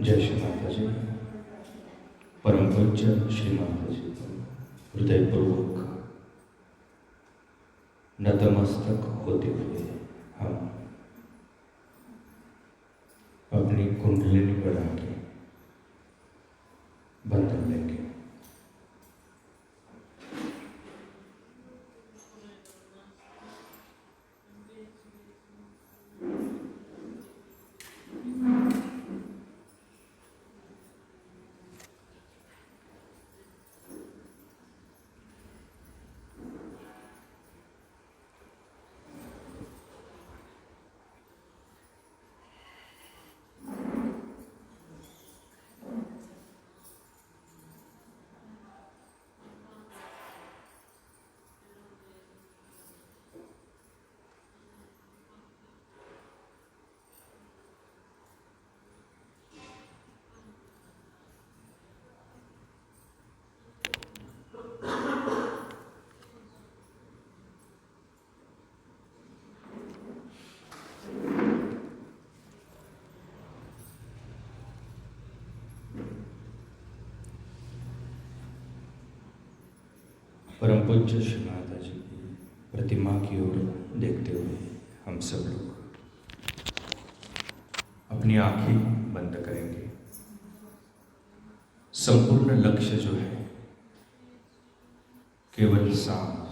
जय श्री माता जी। परम पूज्य श्री माता जी को हृदयपूर्वक नतमस्तक होते हुए हम अपनी कुंडलिनी बढ़ा के बंधन लेंगे। परम पूज्य श्री माता जी की प्रतिमा की ओर देखते हुए हम सब लोग अपनी आंखें बंद करेंगे। संपूर्ण लक्ष्य जो है केवल सांस,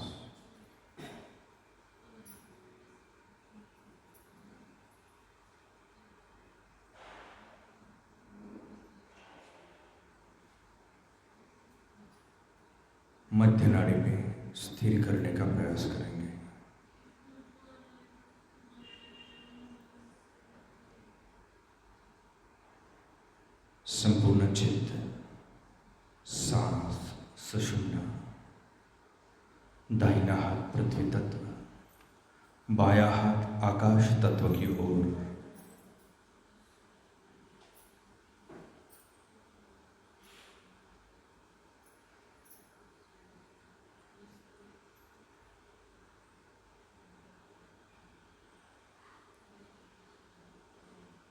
मध्य नाड़ी में स्थिर करने का प्रयास करेंगे। संपूर्ण चित्त सांस सुषुम्ना, दाहिना हाथ पृथ्वी तत्व, बायां हाथ आकाश तत्व की ओर।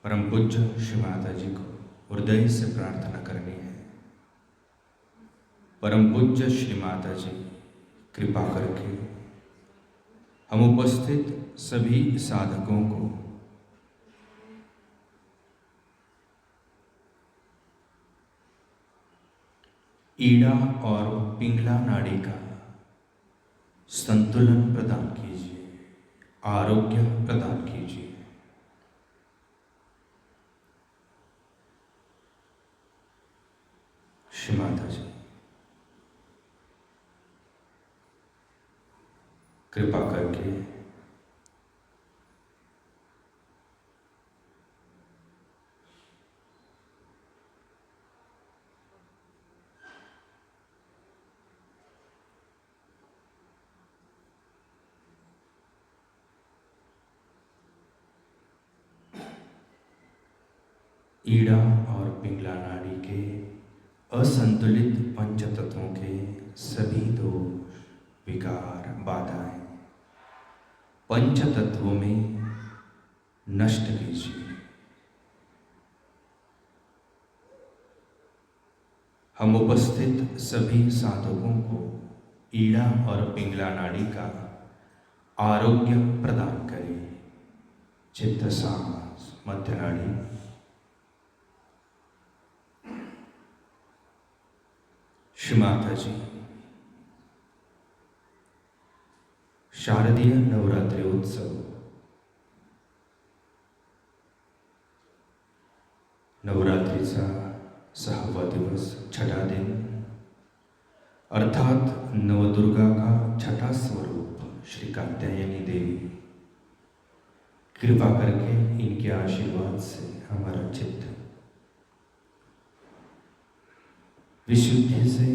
परम पूज्य श्री माता जी को हृदय से प्रार्थना करनी है। परम पूज्य श्री माता जी, कृपा करके हम उपस्थित सभी साधकों को ईड़ा और पिंगला नाड़ी का संतुलन प्रदान कीजिए, आरोग्य प्रदान कीजिए। श्री माता जी, कृपा करके ईड़ा और पिंगला नाड़ी के असंतुलित पंच तत्वों के सभी दोष, विकार, बाधाएं पंच तत्वों में नष्ट कीजिए। हम उपस्थित सभी साधकों को ईड़ा और पिंगला नाड़ी का आरोग्य प्रदान करें। चित्त सांस, मध्य नाड़ी, श्री माता जी, शारदीय नवरात्रि उत्सव नवरात्रीचा 6वा दिवस, छठा दिन, अर्थात नवदुर्गा का छठा स्वरूप श्री कात्यायनी देवी, कृपा करके इनके आशीर्वाद से हमारा चित्त विशुद्धि से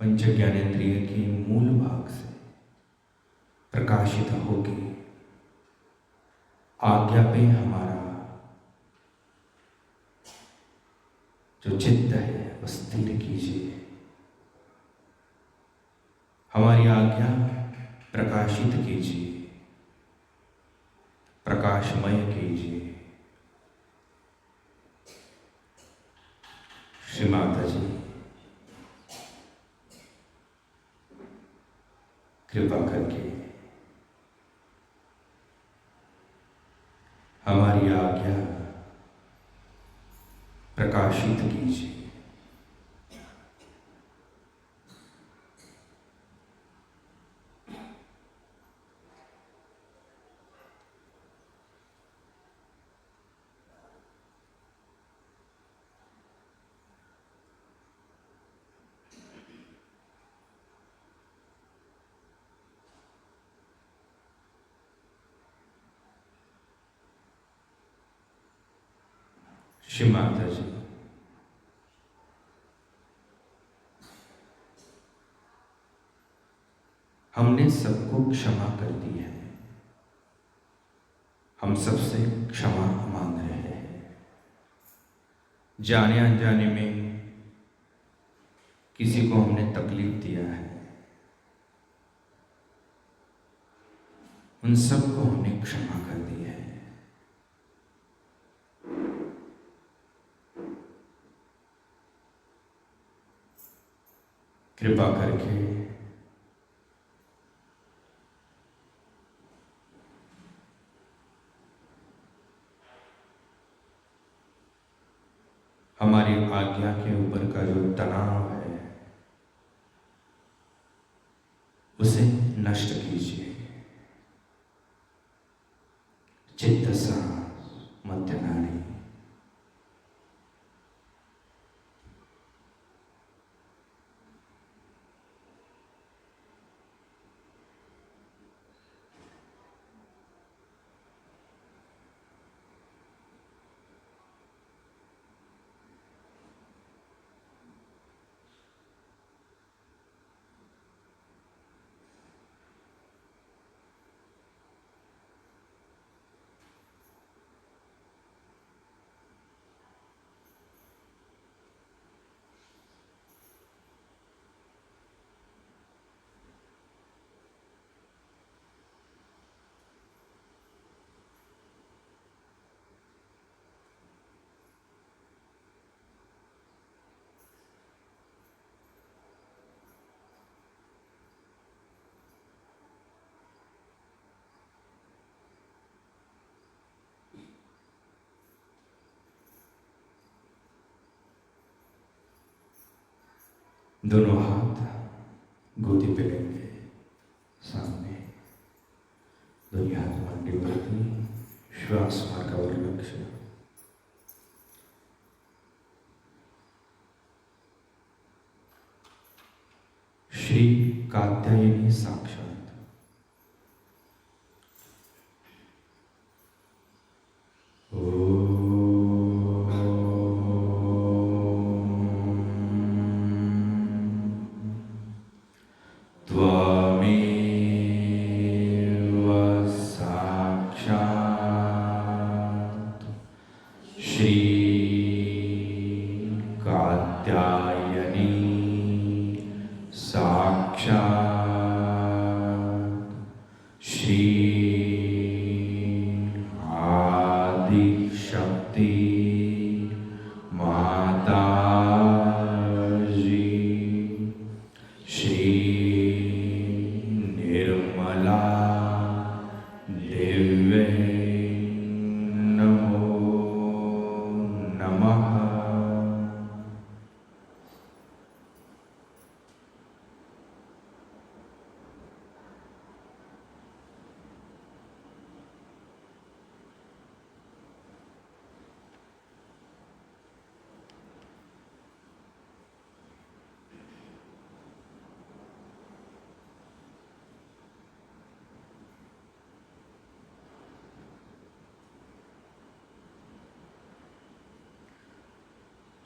पंच ज्ञानेन्द्रिय के मूल भाग से प्रकाशित होके आज्ञा पे हमारा जो चित्त है वह स्थिर कीजिए। हमारी आज्ञा प्रकाशित कीजिए, प्रकाशमय कीजिए। श्री माता जी, कृपा करके हमारी आज्ञा प्रकाशित कीजिए। श्री माता जी, हमने सबको क्षमा कर दी है। हम सबसे क्षमा मांग रहे हैं। जाने अनजाने में किसी को हमने तकलीफ दिया है, उन सबको हमने क्षमा कर दी है। कृपा करके हमारी आज्ञा के ऊपर का जो तनाव है उसे नष्ट कीजिए। चित्त सांस मध्य नाड़ी, दोनों हाथ गोदी पे लेंगे सामने, दोनों हाथ मंडी वरती, श्वास मार्गावर लक्ष। श्री कात्यायनी साक्षात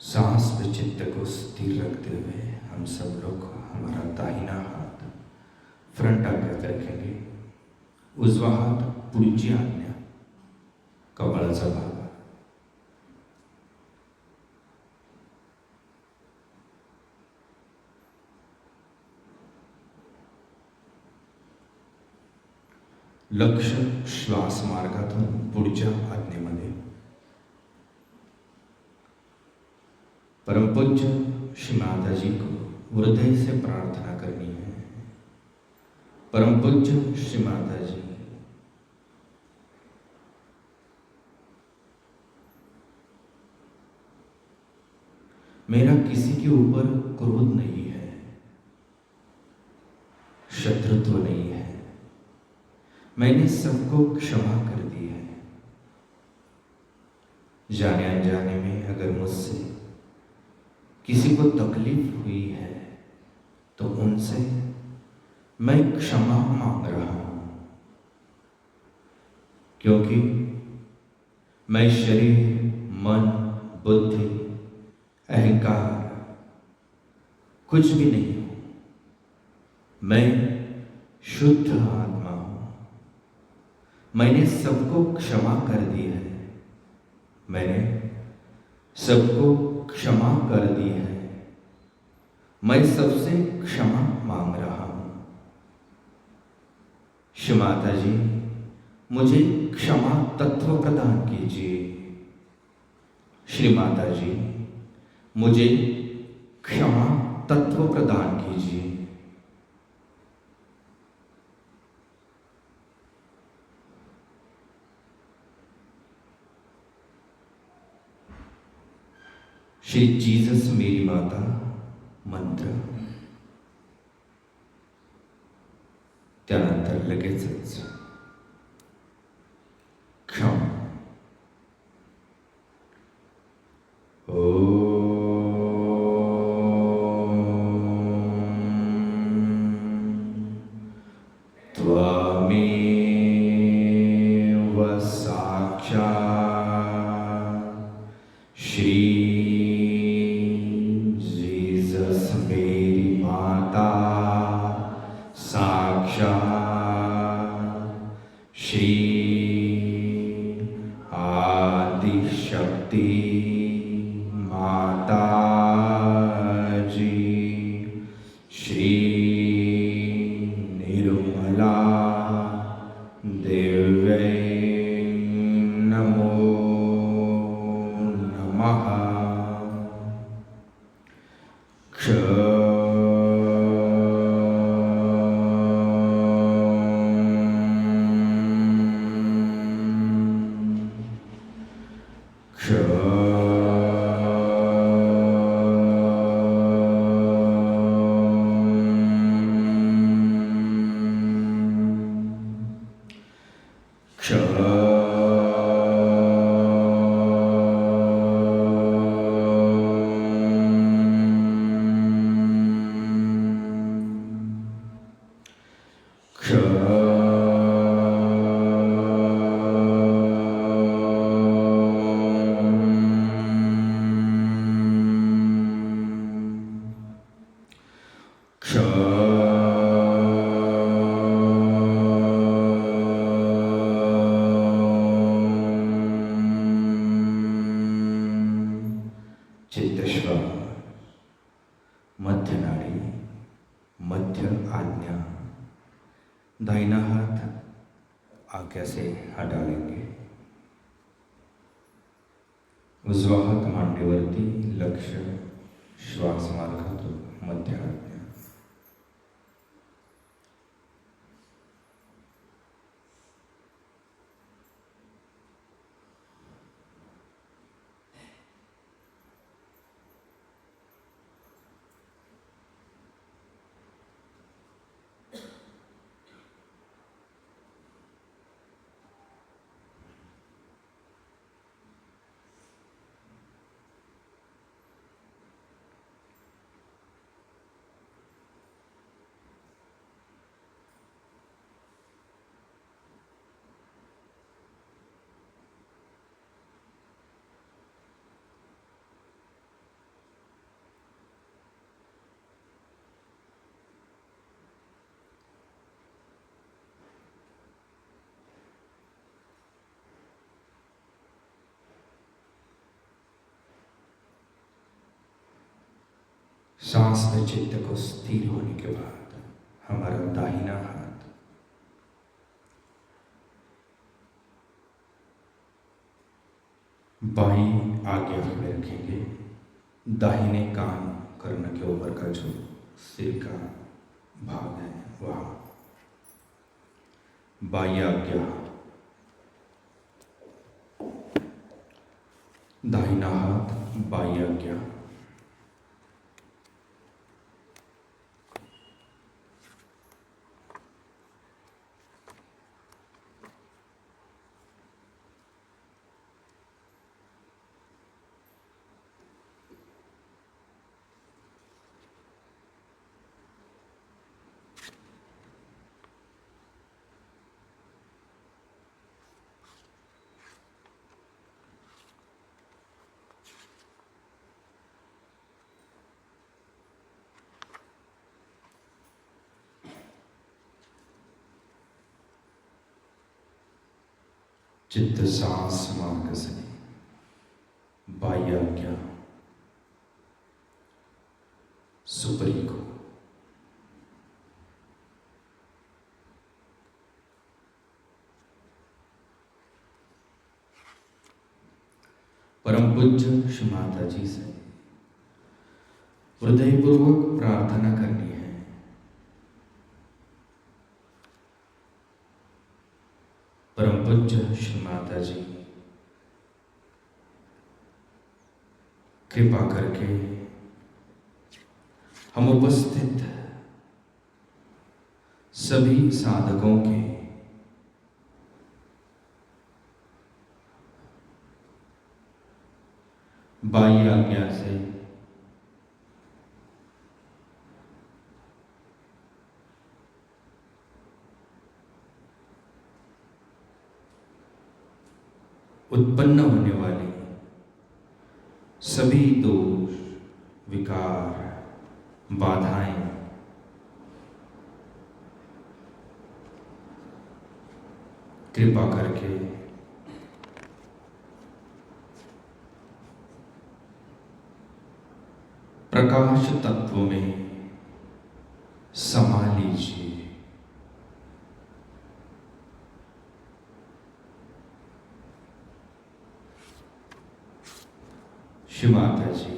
सांस पे चित्त को स्थिर रखते हुए हम सब लोग हमारा दाहिना हाथ फ्रंट आज्ञा रखेंगे, उजवा हाथ पुढची आज्ञा, कपाळाचा भाग। लक्ष श्वास मार्गातून पुढच्या आज्ञेमध्ये परम पूज्य श्री माता जी को हृदय से प्रार्थना करनी है। परम पूज्य श्री माता जी, मेरा किसी के ऊपर क्रोध नहीं है, शत्रुत्व नहीं है, मैंने सबको क्षमा कर दी है। जाने अनजाने में अगर मुझसे किसी को तकलीफ हुई है तो उनसे मैं क्षमा मांग रहा हूं, क्योंकि मैं शरीर, मन, बुद्धि, अहंकार कुछ भी नहीं हूं। मैं शुद्ध आत्मा हूं। मैंने सबको क्षमा कर दी है। मैंने सबको क्षमा कर दी है। मैं सबसे क्षमा मांग रहा हूं। श्री माता जी, मुझे क्षमा तत्व प्रदान कीजिए। श्री माता जी, मुझे क्षमा तत्व प्रदान कीजिए। श्री जीसस मेरी माता मंत्र, त्यानंतर लगेचच क्षमा। त्वमेव साक्षात् श्री जीसस मेरी माता, साक्षात् श्री आदि शक्ति माता जी, श्री निर्मला देव्यै नमो नमः। चित्तश्वास, मध्य नाड़ी, मध्य आज्ञा। दाहिना हाथ आज्ञा से हटा लेंगे। उजवा हाथ मांडीवरती, लक्ष्य श्वास मार्ग, मध्य आज्ञा। सांस में चित्त को स्थिर होने के बाद हमारा दाहिना हाथ बाईं आज्ञा में रखेंगे, दाहिने कान कर्ण के ऊपर का जो सिर का भाग है वहाँ बाह्य आज्ञा, दाहिना हाथ बाह्य आज्ञा, चित्त सांस मार्ग से बाह्य आज्ञा सुपरी को परम पूज्य श्री माता जी से हृदयपूर्वक प्रार्थना करनी है। परम पूज्य श्री माता जी, कृपा करके हम उपस्थित सभी साधकों के बाह्य आज्ञा से उत्पन्न होने वाले सभी दोष, विकार, बाधाएं कृपा करके प्रकाश तत्व में समा लीजिए। श्री माता जी,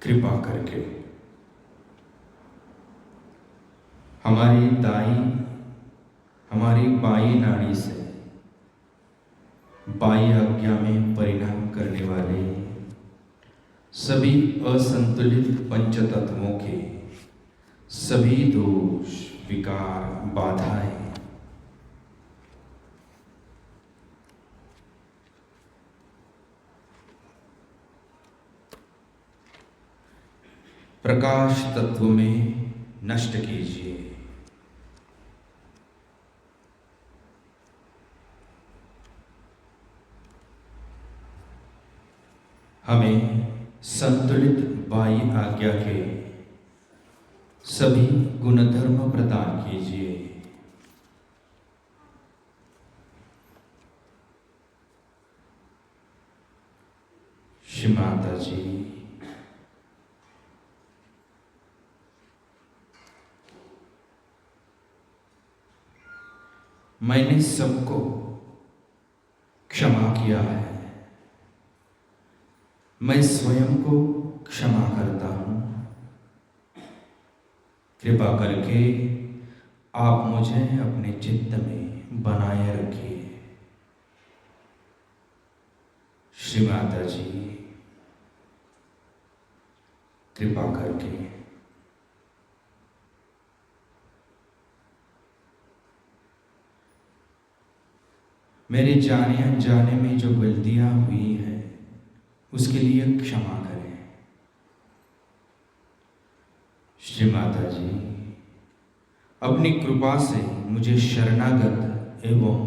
कृपा करके हमारी बाई नाड़ी से बाह्य आज्ञा में परिणाम करने वाले सभी असंतुलित पंच तत्वों के सभी दोष, विकार, बाधाएं प्रकाश तत्व में नष्ट कीजिए। हमें संतुलित बाह्य आज्ञा के सभी गुणधर्म प्रदान कीजिए। श्री माता जी, मैंने सबको क्षमा किया है, मैं स्वयं को क्षमा करता हूं। कृपा करके आप मुझे अपने चित्त में बनाए रखिए। श्री माता जी, कृपा करके मेरे जाने अनजाने में जो गलतियां हुई हैं उसके लिए क्षमा करें। श्री माता जी, अपनी कृपा से मुझे शरणागत एवं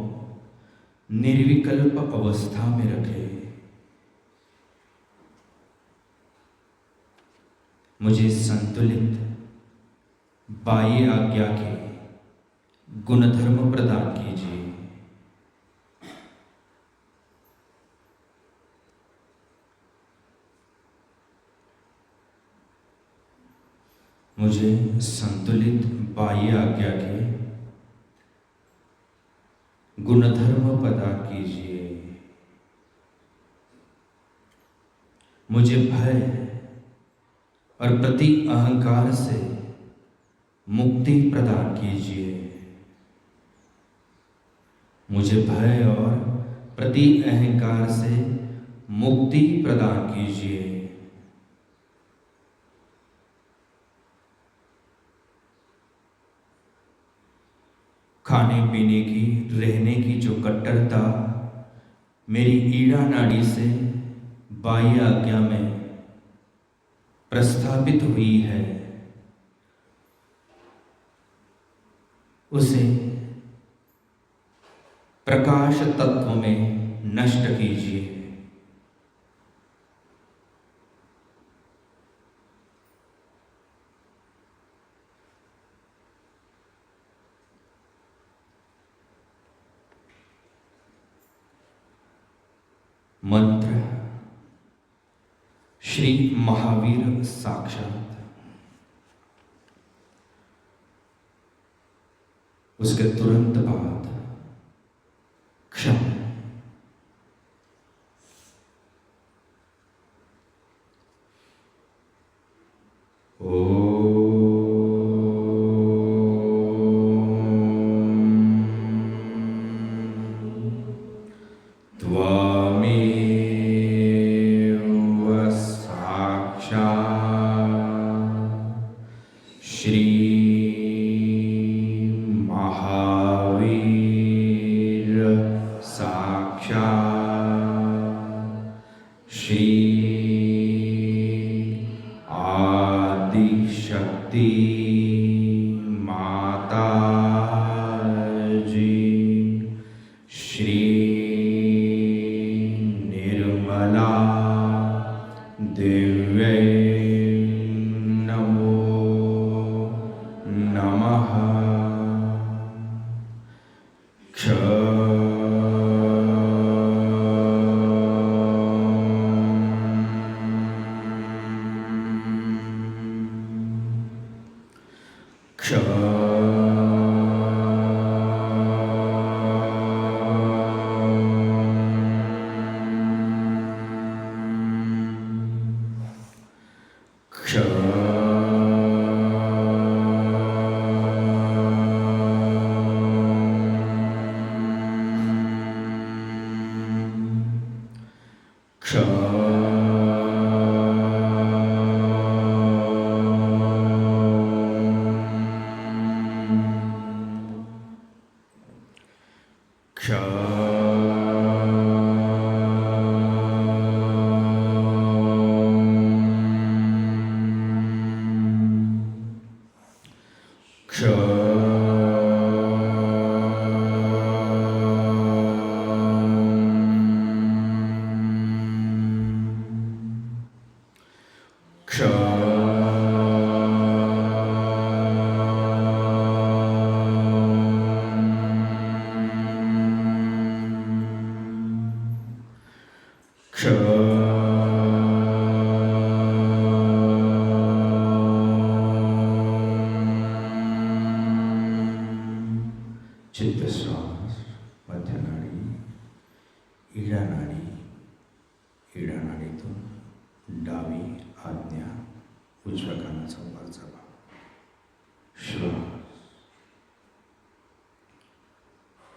निर्विकल्प अवस्था में रखे। मुझे संतुलित बाह्य आज्ञा के गुणधर्म प्रदान कीजिए। मुझे संतुलित बाह्य आज्ञा के गुणधर्म प्रदान कीजिए। मुझे भय और प्रति अहंकार से मुक्ति प्रदान कीजिए। मुझे भय और प्रति अहंकार से मुक्ति प्रदान कीजिए। खाने पीने की, रहने की जो कट्टरता मेरी ईड़ा नाड़ी से बाह्य आज्ञा में प्रस्थापित हुई है, उसे प्रकाश तत्व में नष्ट कीजिए। मंत्र श्री महावीर साक्षात। उसके तुरंत बाद क्षम।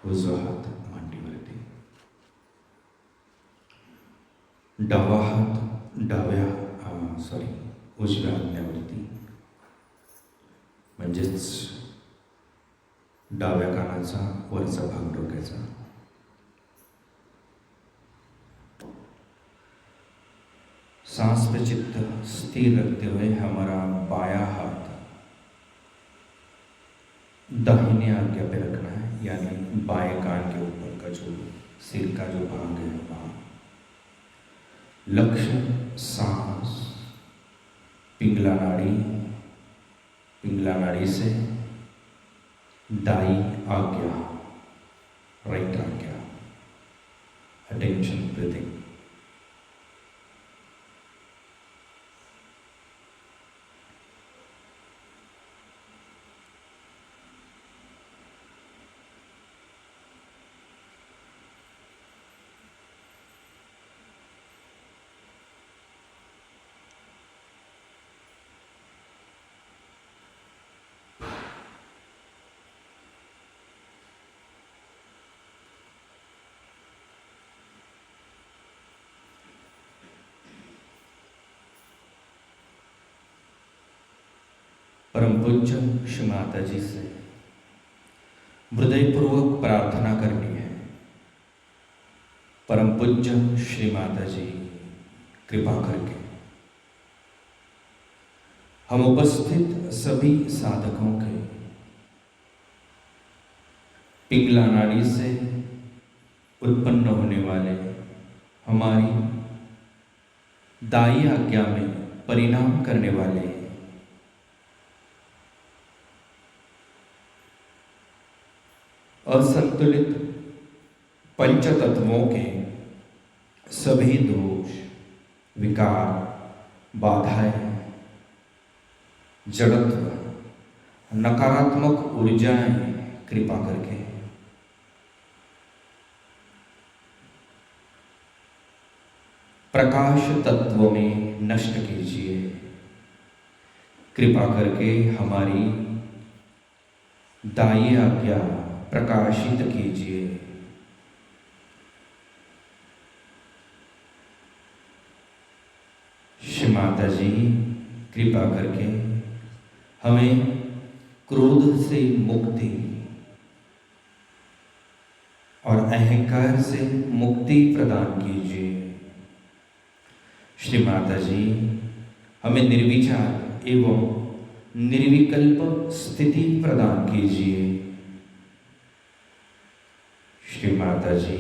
उजवा हात मांडीवरती, डावा हात उजव्या आज्ञावरती, म्हणजेच डाव्या कानाचा वरचा भाग डोक्याचा. सांस पे चित्त स्थिर रखते हुए हमारा बायां हाथ दाहिने आज्ञा पे रखना है, यानी बाएं कान के ऊपर का जो सिर का जो भाग है वहाँ. लक्ष्य सांस, पिंगला नाड़ी से दाई आज्ञा, राइट आज्ञा. Attention breathing. परम पूज्य श्री माता जी से हृदयपूर्वक प्रार्थना करनी है। परम पूज्य श्री माता जी कृपा करके हम उपस्थित सभी साधकों के पिंगला नाड़ी से उत्पन्न होने वाले हमारी दाई आज्ञा में परिणाम करने वाले असंतुलित पंचतत्वों के सभी दोष, विकार, बाधाएं, जड़त्व, नकारात्मक ऊर्जाएं कृपा करके प्रकाश तत्व में नष्ट कीजिए। कृपा करके हमारी दाई आज्ञा प्रकाशित कीजिए। श्री माता जी कृपा करके हमें क्रोध से मुक्ति और अहंकार से मुक्ति प्रदान कीजिए। श्री माता जी हमें निर्विचार एवं निर्विकल्प स्थिति प्रदान कीजिए। श्री माता जी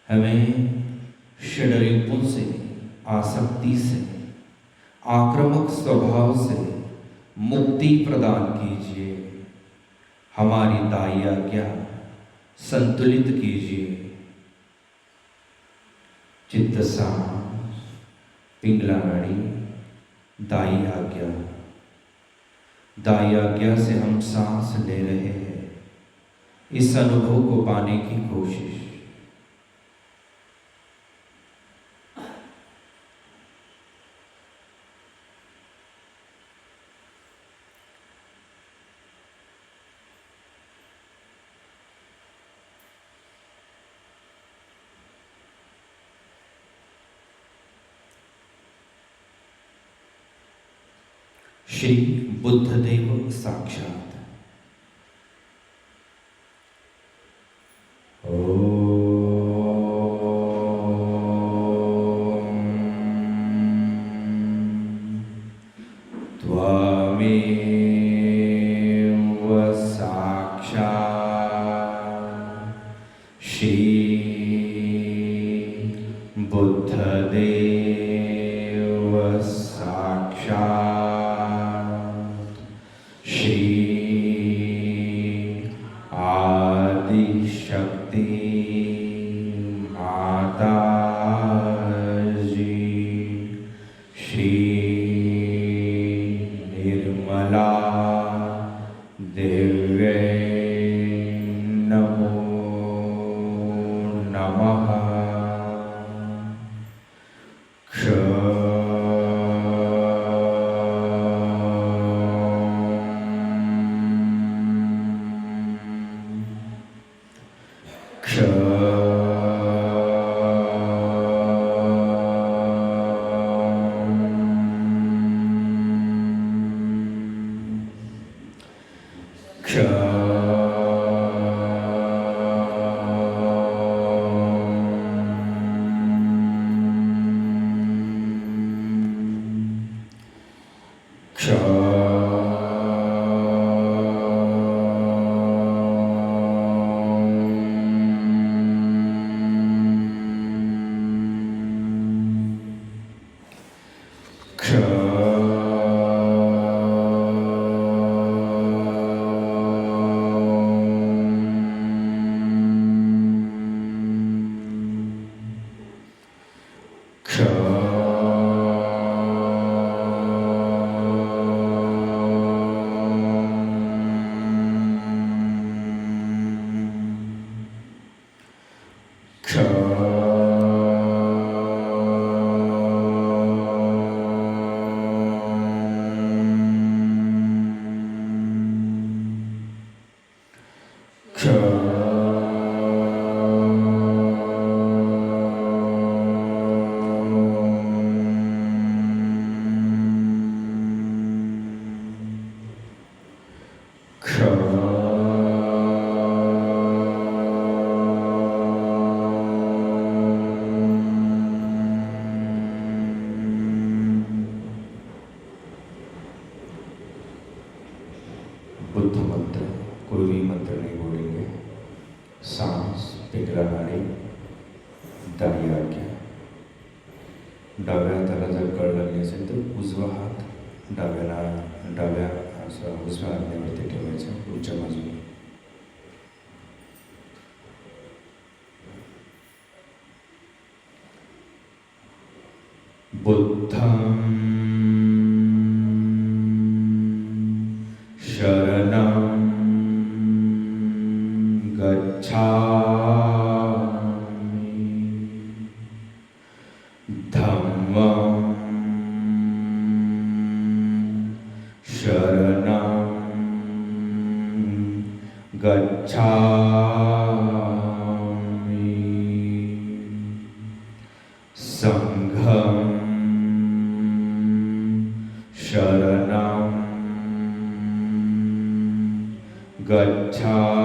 हमें षड्रिपुं से, आसक्ति से, आक्रामक स्वभाव से मुक्ति प्रदान कीजिए। हमारी दाई आज्ञा संतुलित कीजिए। चित्त सांस, पिंगला नाड़ी, दाई आज्ञा। दाई आज्ञा से हम सांस ले रहे हैं। इस अनुभव को पाने की कोशिश। श्री बुद्धदेव साक्षात। डाव्या हाताला जर कळ लागली असेल तर उजवा हात डाव्या असं उजव्या आज्ञेवरती ठेवायचा पुढच्या बाजूला. बुद्धं शरणं गच्छामि, धम्मं शरणं गच्छामि, संघं शरणं गच्छामि,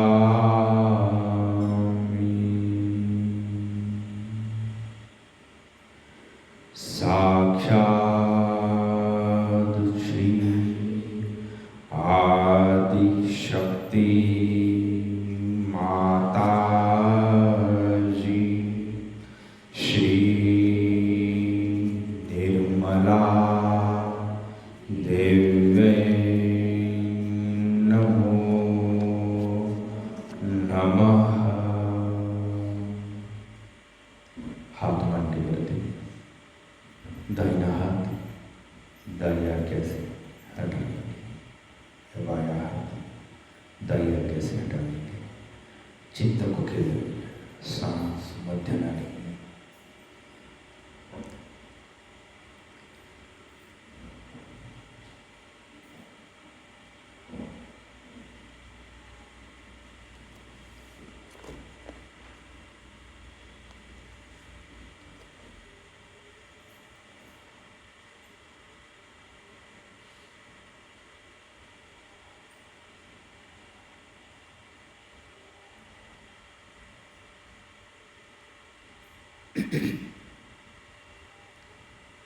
साक्षात् श्री आदिशक्ति माताजी श्री निर्मला देवे नमो नमः. हाथ मांडीवरती दाहिना हात दाई आज्ञा से हटाएंगे, बायां हाथ दाई आज्ञा से हटाएंगे. चित्त को केवल सांस मध्य नाड़ी में.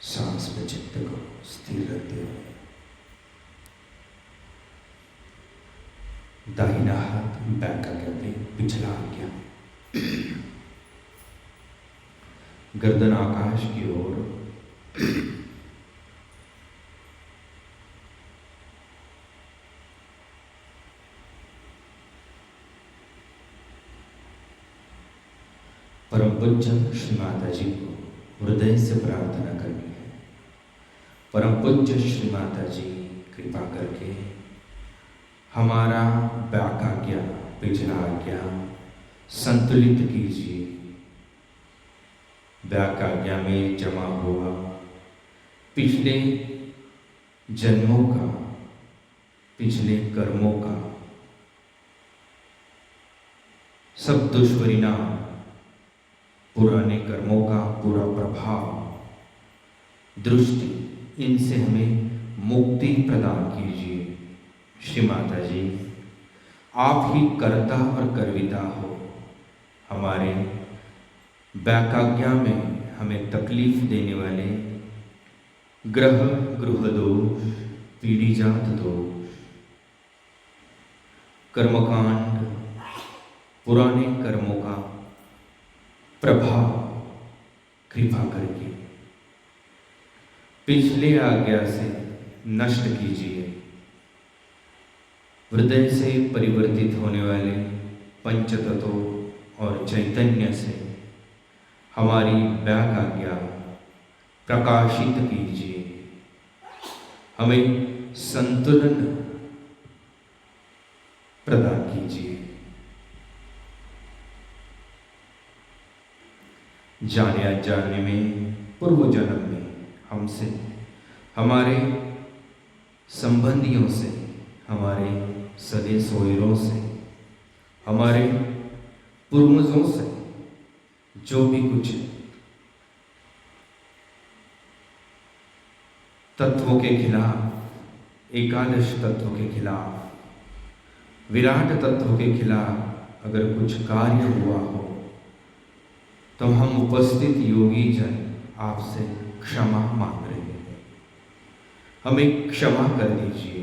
सांस में चित्त को स्थिर रखते हुए दाहिना हाथ बैक का कहते पिछला आज्ञा, गर्दन आकाश की ओर, परम पूज्य श्री माता जी को हृदय से प्रार्थना करनी है. परम पूज्य श्री माता जी कृपा करके हमारा बैक आज्ञा पिछला आज्ञा संतुलित कीजिए. बैक आज्ञा में जमा हुआ पिछले जन्मों का, पिछले कर्मों का सब दुष्परिणाम, पुराने कर्मों का पूरा प्रभाव, दृष्टि, इनसे हमें मुक्ति प्रदान कीजिए. श्री माता जी आप ही कर्ता और कर्विता हो. हमारे बैकाज्ञा में हमें तकलीफ देने वाले ग्रह दोष, पीढ़ीजात दोष, कर्मकांड, पुराने कर्मों का प्रभाव कृपा करके पिछले आज्ञा से नष्ट कीजिए. हृदय से परिवर्तित होने वाले पंचतत्वों और चैतन्य से हमारी बैक आज्ञा प्रकाशित कीजिए. हमें संतुलन प्रदान कीजिए. जाने अनजाने में पूर्व जन्म में हमसे, हमारे संबंधियों से, हमारे सगे सोयरों से, हमारे पूर्वजों से जो भी कुछ तत्वों के खिलाफ, एकादश तत्व के खिलाफ, विराट तत्व के खिलाफ अगर कुछ कार्य हुआ हो तो हम उपस्थित योगी जन आपसे क्षमा मांग रहे हैं. हमें क्षमा कर दीजिए.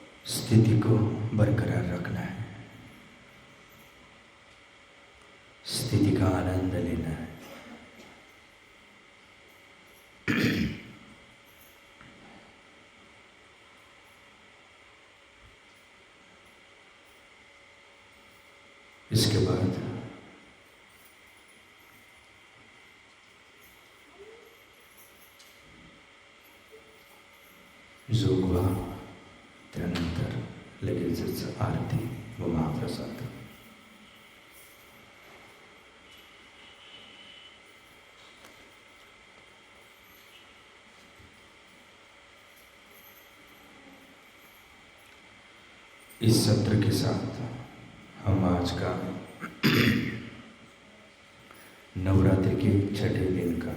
स्थिति को बरकरार रखना है, स्थिति का आनंद लेना है। इसके बाद जोगवा, त्यानंतर लगेचच आरती व महाप्रसाद। इस सत्र के साथ हम आज का नवरात्रि के छठे दिन का